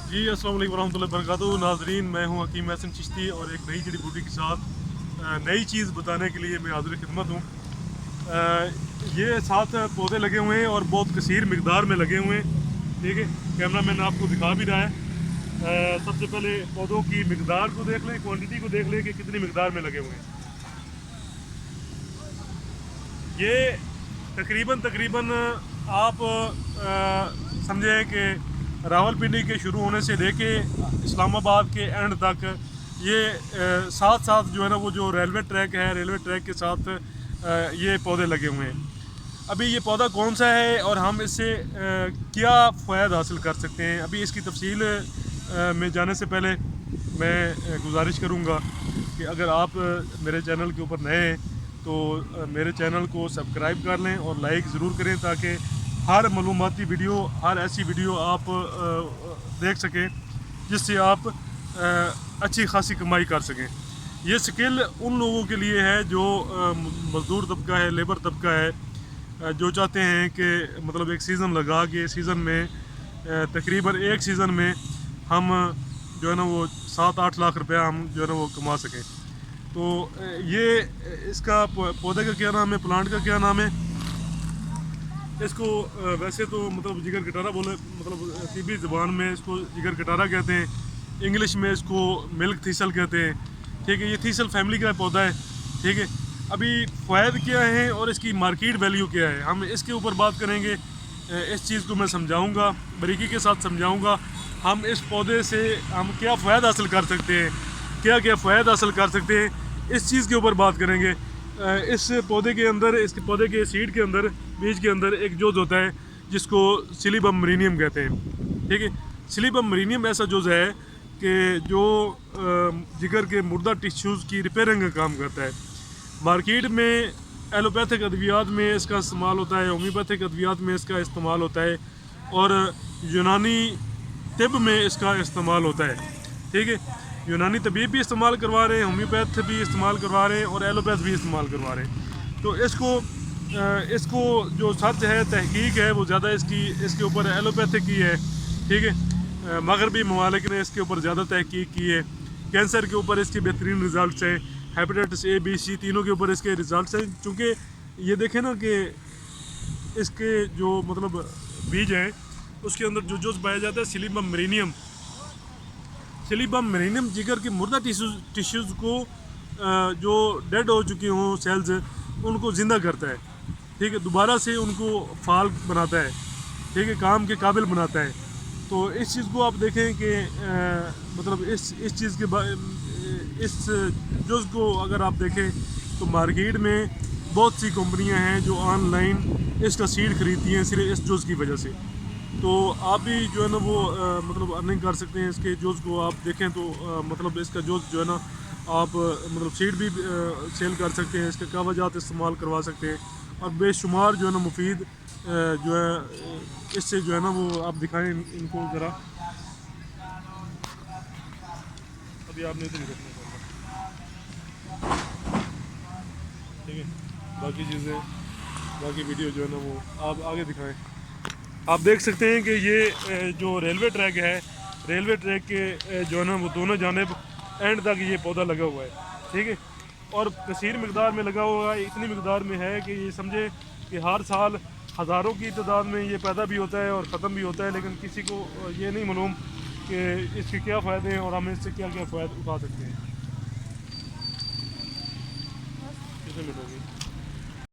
जी अस्सलाम वालेकुम रहमतुल्लाहि वबरकातुहू। नाजरीन, मैं हूं हकीम महसन चिश्ती और एक नई जड़ी बूटी के साथ नई चीज़ बताने के लिए मैं हाज़िर खिदमत हूं। ये 7 पौधे लगे हुए हैं और बहुत कसीर मिकदार में लगे हुए हैं। ठीक है, कैमरा मैन आपको दिखा भी रहा है। सबसे पहले पौधों की मिकदार को देख लें, क्वांटिटी को देख लें कि कितनी मिकदार में लगे हुए हैं। ये तकरीबन तकरीबन आप समझें कि रावलपिंडी के शुरू होने से लेके इस्लामाबाद के एंड तक ये साथ साथ जो है ना वो जो रेलवे ट्रैक है, रेलवे ट्रैक के साथ ये पौधे लगे हुए हैं। अभी ये पौधा कौन सा है और हम इससे क्या फ़ायदा हासिल कर सकते हैं, अभी इसकी तफसील में जाने से पहले मैं गुजारिश करूँगा कि अगर आप मेरे चैनल के ऊपर नए हैं तो मेरे चैनल को सब्सक्राइब कर लें और लाइक ज़रूर करें ताकि हर मालूमाती वीडियो, हर ऐसी वीडियो आप देख सकें जिससे आप अच्छी खासी कमाई कर सकें। ये स्किल उन लोगों के लिए है जो मज़दूर तबका है, लेबर तबका है, जो चाहते हैं कि मतलब एक सीज़न लगा के सीज़न में तकरीबन एक सीज़न में हम जो है ना वो 7-8 लाख रुपया हम जो है ना वो कमा सकें। तो ये इसका पौधे का क्या नाम है, प्लांट का क्या नाम है, इसको वैसे तो मतलब जिगर कटारा बोले, मतलब तिब्बती ज़बान में इसको जिगर कटारा कहते हैं, इंग्लिश में इसको मिल्क थीसल कहते हैं। ठीक है, ये थीसल फैमिली का पौधा है। ठीक है, अभी फ़ायदे क्या हैं और इसकी मार्केट वैल्यू क्या है, हम इसके ऊपर बात करेंगे। इस चीज़ को मैं समझाऊंगा, बारीकी के साथ समझाऊंगा। हम इस पौधे से हम क्या फ़ायदा हासिल कर सकते हैं, क्या क्या फ़ायदा हासिल कर सकते हैं, इस चीज़ के ऊपर बात करेंगे। इस पौधे के अंदर, इस पौधे के सीड के अंदर, बीज के अंदर एक जोज़ होता है जिसको सिलिबम मरीनियम कहते हैं। ठीक है, सिलिबम मरीनियम ऐसा जोज़ है कि जो जिगर के मुर्दा टिश्यूज़ की रिपेयरिंग का काम करता है। मार्केट में एलोपैथिक अद्वियात में इसका इस्तेमाल होता है, होम्योपैथिक अद्वियात में इसका इस्तेमाल होता है और यूनानी तिब में इसका इस्तेमाल होता है। ठीक है, यूनानी तबीब भी इस्तेमाल करवा रहे हैं, होम्योपैथ भी इस्तेमाल करवा रहे हैं और एलोपैथ भी इस्तेमाल करवा रहे हैं। तो इसको जो सच है, तहकीक है, वो ज़्यादा इसके ऊपर एलोपैथिक की है। ठीक है, मगरबी ममालिक ने इसके ऊपर ज़्यादा तहकीक की है। कैंसर के ऊपर इसके बेहतरीन रिज़ल्ट हैं, हेपेटाइटिस ए बी सी तीनों के ऊपर इसके रिज़ल्ट हैं। चूँकि ये देखें ना कि इसके जो मतलब बीज हैं उसके अंदर जो पाया जाता है सिलिबम मरीनियम। सिलिबम मरीनियम जिगर के मुर्दा टिश्यूज़ को जो डेड हो चुके हों सेल्स, उनको ज़िंदा करता है। ठीक है, दोबारा से उनको फाल बनाता है। ठीक है, काम के काबिल बनाता है। तो इस चीज़ को आप देखें कि मतलब इस चीज़ के इस जुज़ को अगर आप देखें तो मार्केट में बहुत सी कंपनियां हैं जो ऑनलाइन इसका सीड खरीदती हैं सिर्फ इस जुज़ की वजह से। तो आप भी जो है ना वो मतलब अर्निंग कर सकते हैं। इसके जोज़ को आप देखें तो मतलब इसका जोज़ जो है ना आप मतलब सीड भी सेल कर सकते हैं, इसके कागजात इस्तेमाल करवा सकते हैं और बेशुमार जो है ना मुफीद जो है इससे जो है ना वो आप दिखाएं इनको ज़रा। अभी आपने तो नहीं रखना चाहिए। ठीक है, बाकी चीज़ें, बाकी वीडियो जो है ना वो आप आगे दिखाएं। आप देख सकते हैं कि ये जो रेलवे ट्रैक है, रेलवे ट्रैक के जो है ना वो दोनों जानिब एंड तक ये पौधा लगा हुआ है। ठीक है, और कसीर मिकदार में लगा हुआ है, इतनी मिकदार में है कि ये समझे कि हर साल हज़ारों की तादाद में ये पैदा भी होता है और ख़त्म भी होता है, लेकिन किसी को ये नहीं मालूम कि इसके क्या फ़ायदे हैं और हम इससे क्या क्या फ़ायदे उठा सकते हैं। कितने मिनट हो गए?